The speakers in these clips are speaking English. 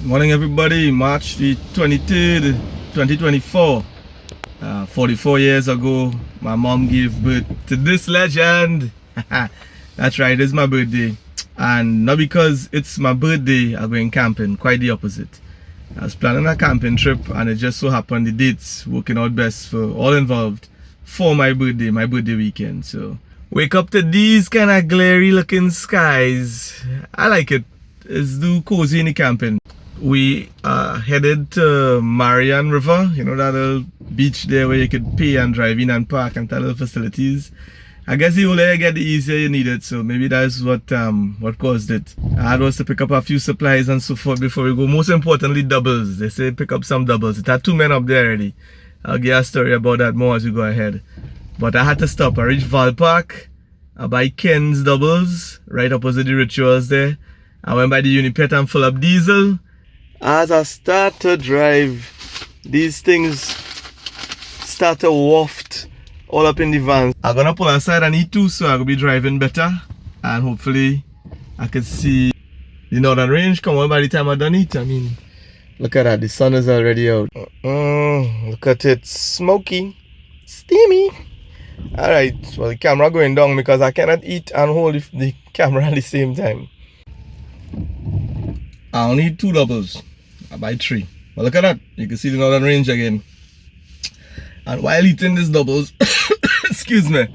Morning everybody, March the 23rd, 2024. 44 years ago, my mom gave birth to this legend. That's right, it's my birthday. And not because it's my birthday I'm going camping, quite the opposite. I was planning a camping trip and it just so happened the dates working out best for all involved for my birthday weekend. So wake up to these kind of glary looking skies. I like it. It's do cozy in the camping. We headed to Marian River, you know, that little beach there where you could pay and drive in and park and little facilities. I guess the older you get, the easier you need it, so maybe that's what caused it. I had was to pick up a few supplies and so forth before we go. Most importantly, doubles. They say pick up some doubles. It had 2 men up there already. I'll give you a story about that more as we go ahead. But I had to stop. I reached Val Park. I buy Ken's doubles right opposite the rituals there. I went by the Unipet and full up diesel. As I start to drive, these things start to waft all up in the van. I'm gonna pull aside and eat too, so I'm gonna be driving better, and hopefully I can see the northern range come on by the time I done eat. I mean, look at that, the sun is already out. Look at it, smoky, steamy. Alright, well the camera going down because I cannot eat and hold the camera at the same time. I only need 2 doubles. I buy 3. But look at that. You can see the northern range again. And while eating these doubles, excuse me.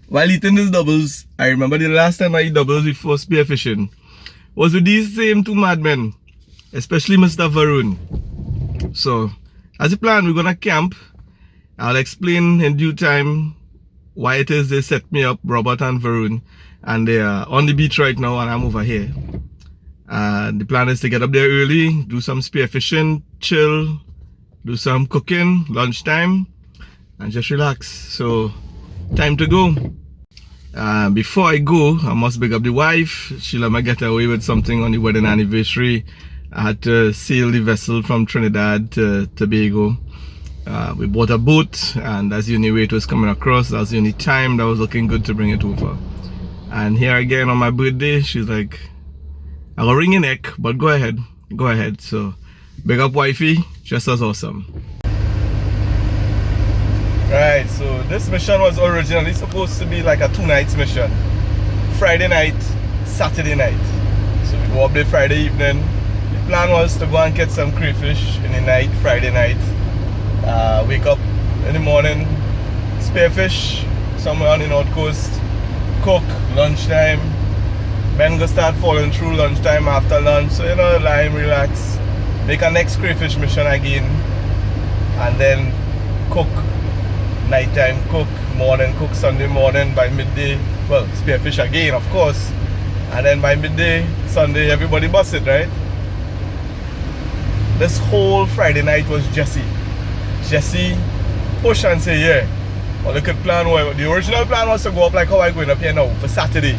While eating these doubles, I remember the last time I eat doubles before spearfishing was with these same 2 madmen, especially Mr. Varun. So, as a plan, we're gonna camp. I'll explain in due time why it is they set me up, Robert and Varun, and they are on the beach right now and I'm over here. The plan is to get up there early, do some spearfishing, chill, do some cooking, lunchtime, and just relax. So, time to go. Before I go, I must big up the wife. She let me get away with something on the wedding anniversary. I had to sail the vessel from Trinidad to Tobago. We bought a boat, and that's the only way it was coming across. That's the only time that was looking good to bring it over. And here again on my birthday, she's like, I will ring your neck, but go ahead. So, big up wifey, just as awesome. Right, so this mission was originally supposed to be like a 2 nights mission. Friday night, Saturday night. So we go up there Friday evening. The plan was to go and catch some crayfish in the night, Friday night. Wake up in the morning, spearfish somewhere on the north coast, cook, lunchtime. Men go start falling through lunchtime after lunch, so you know, lime, relax, make a next crayfish mission again, and then cook, nighttime cook, morning cook, Sunday morning by midday, well, spearfish again of course, and then by midday, Sunday, everybody busted, right? This whole Friday night was Jesse push and say, yeah, well, look at plan, the original plan was to go up like how I going up here now for Saturday.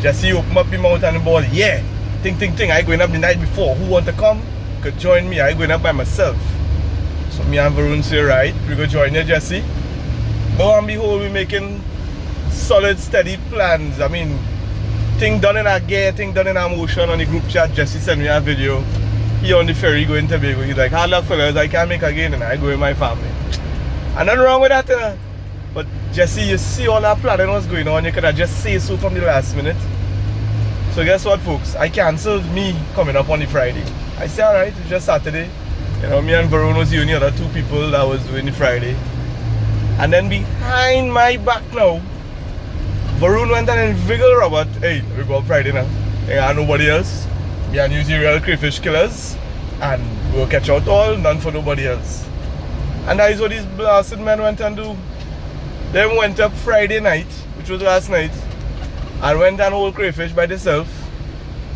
Jesse open up the mouth and the ball, yeah, ting, I going up the night before. Who want to come? Could join me. I going up by myself. So me and Varun say, right, we go join you, Jesse. Lo and behold, we making solid, steady plans. I mean, thing done in our gear, thing done in our motion on the group chat. Jesse sent me a video. He on the ferry going to Tobago. He's like, hard luck fellas, I can't make again, and I go with my family. And nothing wrong with that, you know? But Jesse, you see all that planning was going on, you could have just say so from the last minute. So guess what, folks? I cancelled me coming up on the Friday. I said, alright, it's just Saturday. You know, me and Varun was the only other 2 people that was doing the Friday. And then behind my back now, Varun went and inveigled Robert, hey, we go up Friday now. Ain't got nobody else. Me and you the real crayfish killers. And we'll catch out all, none for nobody else. And that is what these blasted men went and do. They went up Friday night, which was last night, and went and hold crayfish by themselves.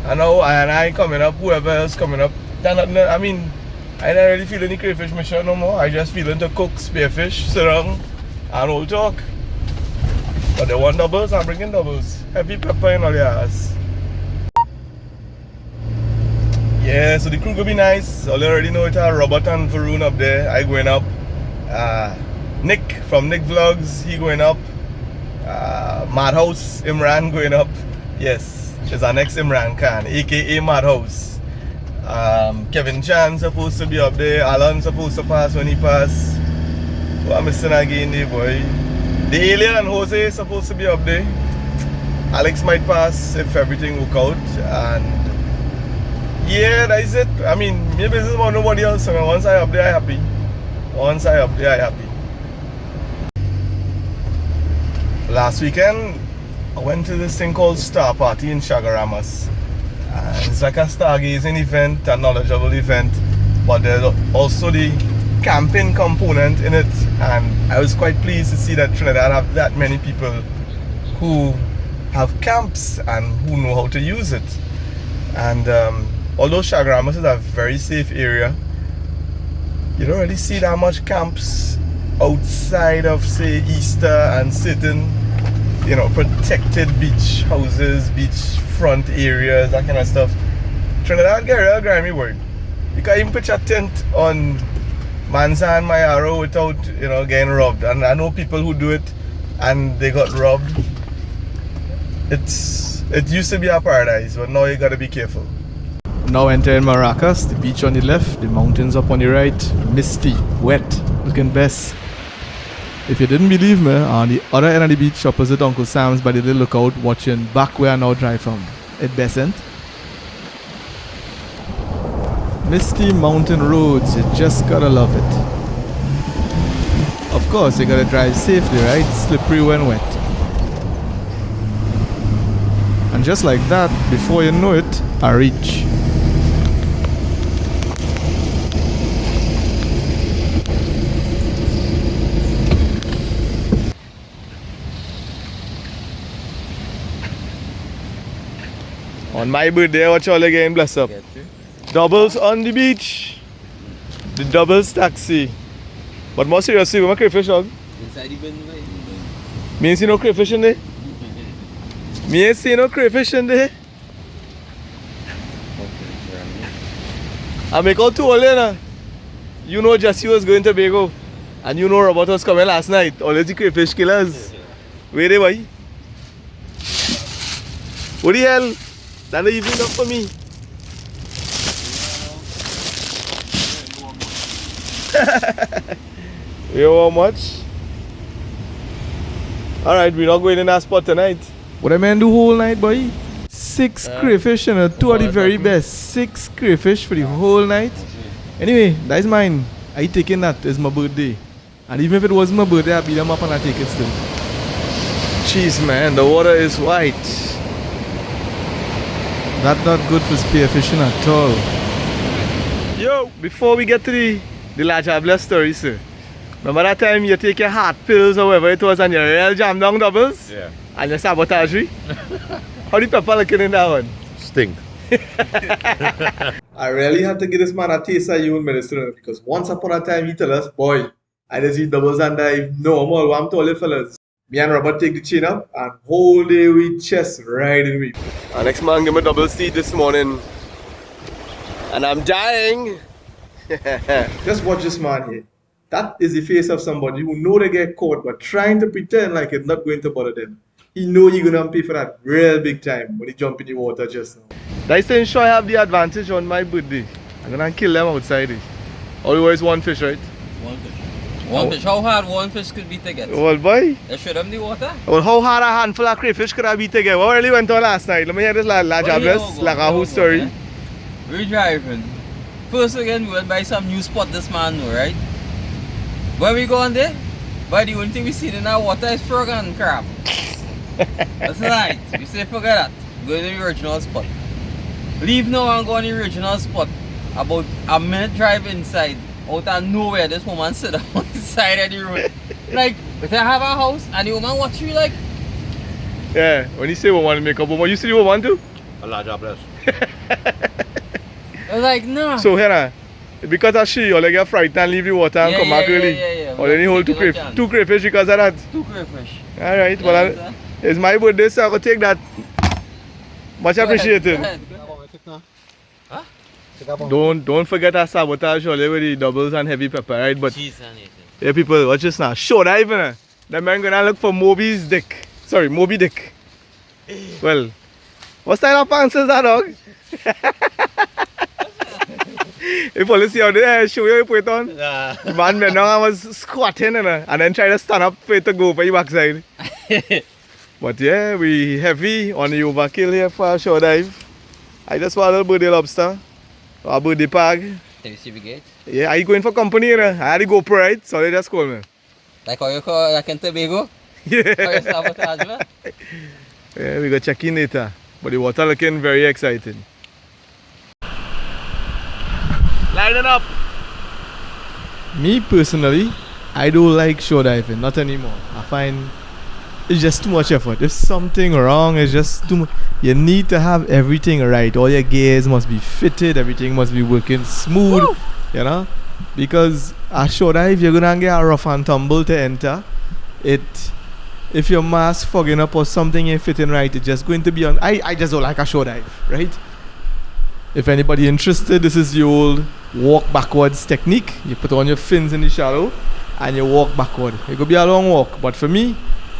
And now I coming up, whoever else coming up. I mean, I don't really feel any crayfish mission no more. I just feeling to cook spearfish, sit down, and hold talk. But they want doubles, I'm bringing doubles. Heavy pepper in all your ass. Yeah, so the crew will be nice. So you already know it, Robert and Varun up there. I going up. Nick from Nick Vlogs, he going up. Madhouse Imran going up. Yes, she's our next Imran Khan, aka Madhouse. Kevin Chan supposed to be up there. Alan supposed to pass when he passed. So I'm missing again there, boy. The Alien and Jose supposed to be up there. Alex might pass if everything work out. And yeah, that's it. I mean, maybe this is about nobody else. So once I up there, I happy. Once I up there, I happy. Last weekend, I went to this thing called Star Party in Chagaramas. It's like a stargazing event, a knowledgeable event, but there's also the camping component in it. And I was quite pleased to see that Trinidad have that many people who have camps and who know how to use it. And although Chagaramas is a very safe area, you don't really see that much camps outside of, say, Easter and certain, you know, protected beach houses, beach front areas, that kind of stuff. Trinidad get real grimy word. You can't even put your tent on Mansa and Mayaro without, you know, getting robbed. And I know people who do it and they got robbed. It used to be a paradise, but now you gotta be careful. Now entering Maracas, the beach on the left, the mountains up on the right, misty, wet, looking best. If you didn't believe me, on the other end of the beach opposite Uncle Sam's by the little lookout, watching back where I now drive from. It besant. Misty mountain roads, you just gotta love it. Of course, you gotta drive safely, right? Slippery when wet. And just like that, before you know it, I reach. On my birthday, watch all again, bless up. Doubles on the beach. The doubles taxi. But more seriously, where my crayfish dog? Inside the bin. Me ain't see no crayfish in there. Me ain't see no crayfish in there. I make out too early now. You know Jesse was going to Tobago. And you know Robert was coming last night. Always the crayfish killers. Where they boy? What the hell? That not even enough for me. You know how much? Alright, we're not going in that spot tonight. What I mean do whole night, boy? 6 crayfish and 2 of the very best. 6 crayfish for the whole night. Anyway, that's mine. I taking that. It's my birthday. And even if it wasn't my birthday, I'd beat them up and I take it still. Jeez, man, the water is white. That's not good for spearfishing at all. Yo, before we get to the large story, sir. Remember that time you take your heart pills or whatever it was and you real jam down doubles? Yeah. And you sabotage me? How the pepper looking in that one? Stink. I really had to give this man a taste of human medicine because once upon a time he tell us, boy, I just eat doubles and dive normal, I'm taller fellas. Me and Robert take the chain up and whole day we chest riding with. Our next man gave me double seat this morning. And I'm dying. Just watch this man here. That is the face of somebody who know they get caught but trying to pretend like it's not going to bother them. He know you're gonna pay for that real big time when he jump in the water just now. That's to ensure I have the advantage on my birthday. I'm gonna kill them outside it. Always one fish, right? One fish. One fish. How hard one fish could be to get? Well, boy. They show them the water? Well, how hard a handful of crayfish could I be to get? What really went on last night? Let me hear this Lagahu story. Eh? We're driving. First again, we went by some new spot this man know, right? When we go on there, but the only thing we see in our water is frog and crab. That's right. We say forget that. Go to the original spot. Leave now and go on the original spot. About a minute drive inside. Out of nowhere, this woman sit on the side of the road. Like, if I have a house and the woman watch you like. Yeah, when you say woman make up woman, you see the woman too? A large bless. Like, no. So, Hannah, because of she, you get frightened and leave the water and come back early. Yeah. Or then you hold two crayfish because of that. 2 crayfish. Alright, well, it's my birthday, so I will take that. Much appreciated. Huh? Don't forget our sabotage with the doubles and heavy pepper, right? But cheese and it. yeah, people, watch this now. Show that even. The man gonna look for Moby Dick. Well, what style of pants is that, dog? If you see how they show you put it on. Nah. Man, now I was squatting and then try to stand up for it to go for your backside. But yeah, we heavy on the overkill here for a shore dive. I just want a little birdie lobster or a birdie pag. Have you seen the gate? Yeah, are you going for company? I had to go GoPro, right? So they just call me. Like how you call like in Tobago? Yeah. How you sabotage me? Yeah, we go check in later. But the water looking very exciting. Lining up. Me personally, I don't like shore diving, not anymore. I find it's just too much effort. If something wrong, it's just too much. You need to have everything right. All your gears must be fitted, everything must be working smooth. Woo! You know? Because a shore dive, you're gonna get a rough and tumble to enter. If your mask fogging up or something ain't fitting right, it's just going to be on. I just don't like a shore dive, right? If anybody interested, this is the old walk backwards technique. You put on your fins in the shallow and you walk backward. It could be a long walk, but for me,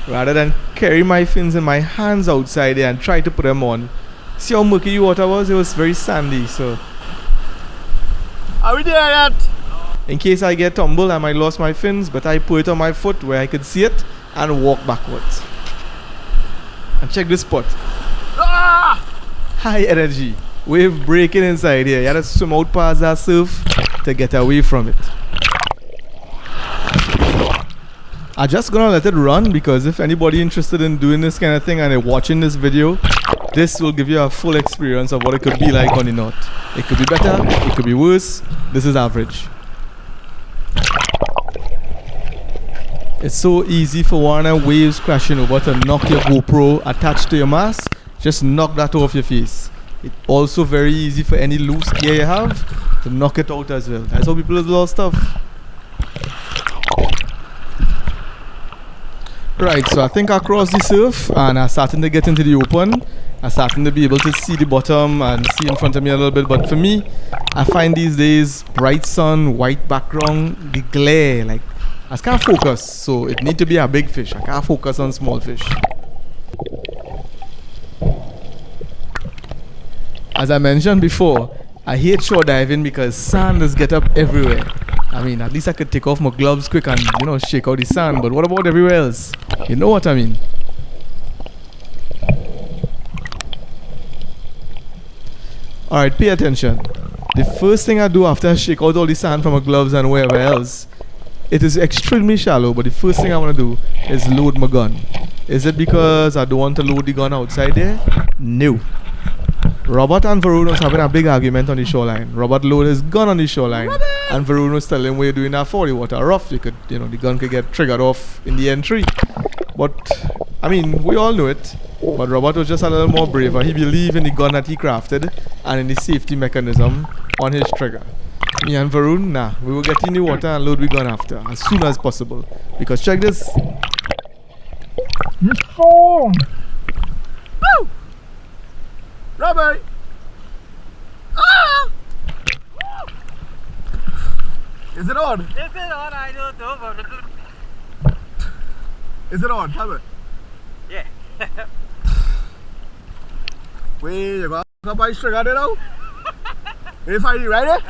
rather than carry my fins in my hands outside there and try to put them on, see how murky the water was? It was very sandy, so. Are we there yet? In case I get tumbled, I might lose my fins, but I put it on my foot where I could see it and walk backwards. And check this spot. Ah! High energy. Wave breaking inside here. You had to swim out past that surf to get away from it. I'm just gonna let it run because if anybody interested in doing this kind of thing and they're watching this video, this will give you a full experience of what it could be like on the knot. It could be better, it could be worse. This is average. It's so easy for one of waves crashing over to knock your GoPro attached to your mask. Just knock that off your face. It's also very easy for any loose gear you have to knock it out as well. That's how people do a lot of stuff. Right, so I think I crossed the surf and I'm starting to get into the open. I'm starting to be able to see the bottom and see in front of me a little bit. But for me, I find these days bright sun, white background, the glare, like I can't focus. So it need to be a big fish. I can't focus on small fish. As I mentioned before, I hate shore diving because sand just get up everywhere. I mean, at least I could take off my gloves quick and, you know, shake out the sand. But what about everywhere else? You know what I mean? Alright, pay attention. The first thing I do after I shake out all the sand from my gloves and wherever else, it is extremely shallow, but the first thing I want to do is load my gun. Is it because I don't want to load the gun outside there? No. Robert and Varun was having a big argument on the shoreline. Robert loaded his gun on the shoreline, and Varun was telling him, "What you're doing that for? The water rough. You could, you know, the gun could get triggered off in the entry." But I mean, we all know it. But Robert was just a little more braver. He believed in the gun that he crafted and in the safety mechanism on his trigger. Me and Varun, nah, we will get in the water and load the gun after as soon as possible. Because check this. This phone. Woo! Robert! Ah! Is it on? Is it on? I don't know, but Is it on? Have it? yeah. Wait, you got to buy trigger there now? You find it right there?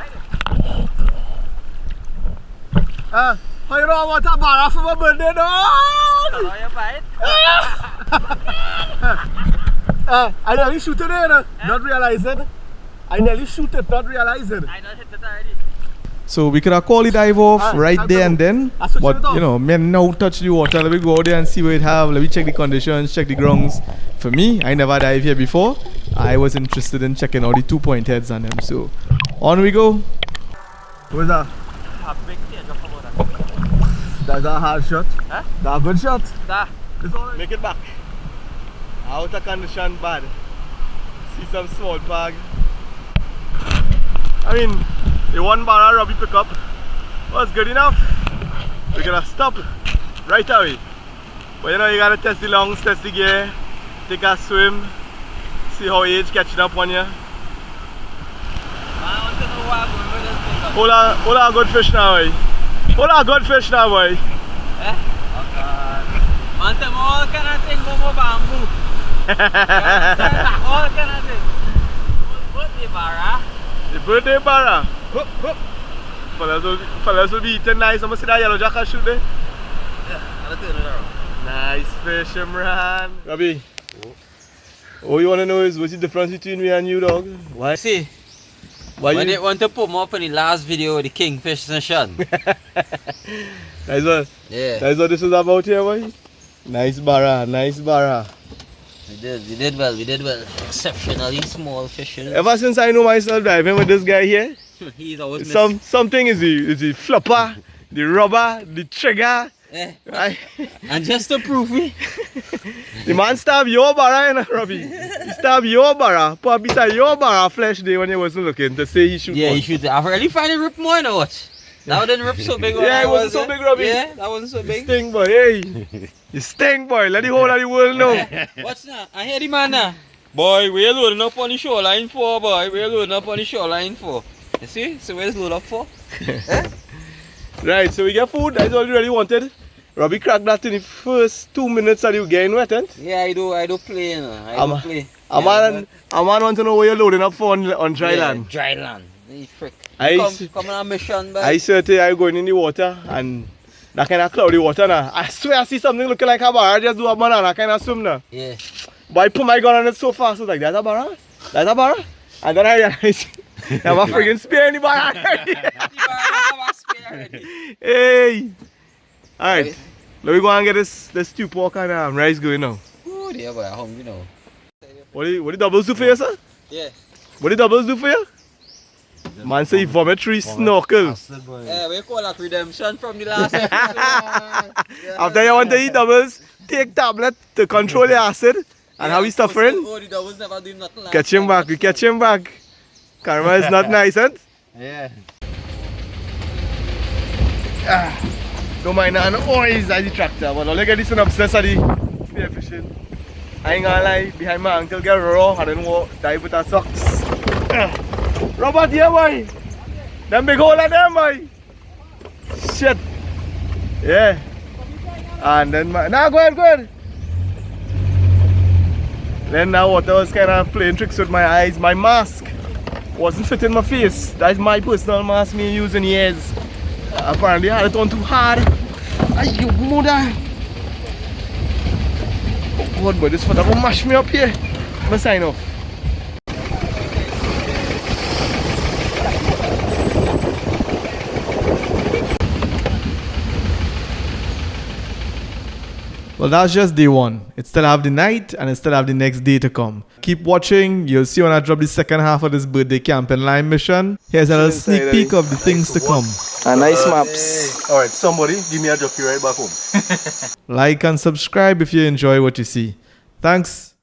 How you know what a bar for my birthday dog? Hello, you buy it? I nearly shoot it there, not realizing. I nearly shoot it, not realizing. I not hit it already. So we could have called the dive off right there and then. But you know, men now touch the water. Let me go out there and see what it have. Let me check the conditions, check the grounds. For me, I never dived here before. I was interested in checking out the 2-point heads on them. So on we go. What is that? A big thing just about that. That's a hard shot. Huh? That's a good shot. That. It's all right. Make it back. Out of condition bad. See some small bag. I mean, the one barrel Robbie pick up was good enough. We're gonna stop right away. But you know, you gotta test the lungs, test the gear, take a swim, see how age catching up on you. I want to know why I'm going with this thing. Hold on, good fish now, boy. Hold on, good fish now, boy. Eh? Oh God. Man, them all kind of thing go for bamboo. All kind of thing. Birthday barra. The birthday barra. Hup, hup. Fellas will be eating nice. I'm gonna see that yellow jacket shoot there. Yeah, I'll turn it around. Nice fish, Imran. Robbie. All you wanna know is what's the difference between me and you, dog? Why? See, Why when you? they want to put me up in the last video with the kingfish session. That's what. Yeah. That's what this is about here, boy. Nice barra, nice barra. We did well. Exceptionally small fish. Ever since I know myself diving with this guy here, He's always something is the flopper, the rubber, the trigger. Eh. Right? And just to prove me, The man stab your barra, you know, Robbie. He stab your barra, put beside your barra flesh day when you wasn't looking to say he shoot yeah, one. he should. I've already find it rip more now. What? That didn't rip so big. Yeah, it wasn't so big, Robbie. Yeah, that wasn't so big. Sting boy, hey. You sting boy, let the whole of the world know. What's that? I hear the man now. Boy, we're loading up on the shoreline for, boy. We're loading up on the shoreline for. You see? So where's load up for? Eh? Right, so we get food, that's all you really wanted. Robbie cracked that in the first 2 minutes that you getting wet, eh? Yeah, I do play, you know. I do play. A man want to know where you're loading up for on dry land. Dry land. You frick. Come on a mission, boy. I certainly I going in the water and that kind of cloudy water now. I swear I see something looking like a barra, just do a banana kind of swim now. Yeah. But I put my gun on it so fast, I was like, that's a barra? That's a barra? And then I realized, I have a friggin' spear in the barra. Hey! Alright, let me go and get this stew pork and rice going now. Oh, dear boy, I'm hungry now. What the doubles do for you, sir? Yeah. What the doubles do for you? Man say vomit 3 snorkel. Yeah, we call that redemption from the last episode. After you want to eat doubles, take tablet to control your acid. And how we suffering? Oh, the doubles never do nothing like Catch him back, we catch him back. Karma is not nice, huh? Yeah. Don't mind that noise at the tractor, but look at this one upstairs at the spearfishing. I ain't gonna lie, behind my ankle get raw, I don't walk, dive with our socks. Robert here, boy. Them big hole at them, boy. Shit. Yeah. And then nah, go ahead. Then now water was kind of playing tricks with my eyes. My mask wasn't fitting my face. That's my personal mask me using years. Apparently I had it on too hard. Ayo, mother. Oh God, boy, this foot will mash me up here. I'm gonna sign off. Well, that's just day one. It still have the night and it still have the next day to come. Keep watching. You'll see when I drop the second half of this birthday camping line mission. Here's a little sneak peek of the things to come. Nice maps. Alright, somebody give me a jockey right back home. Like and subscribe if you enjoy what you see. Thanks.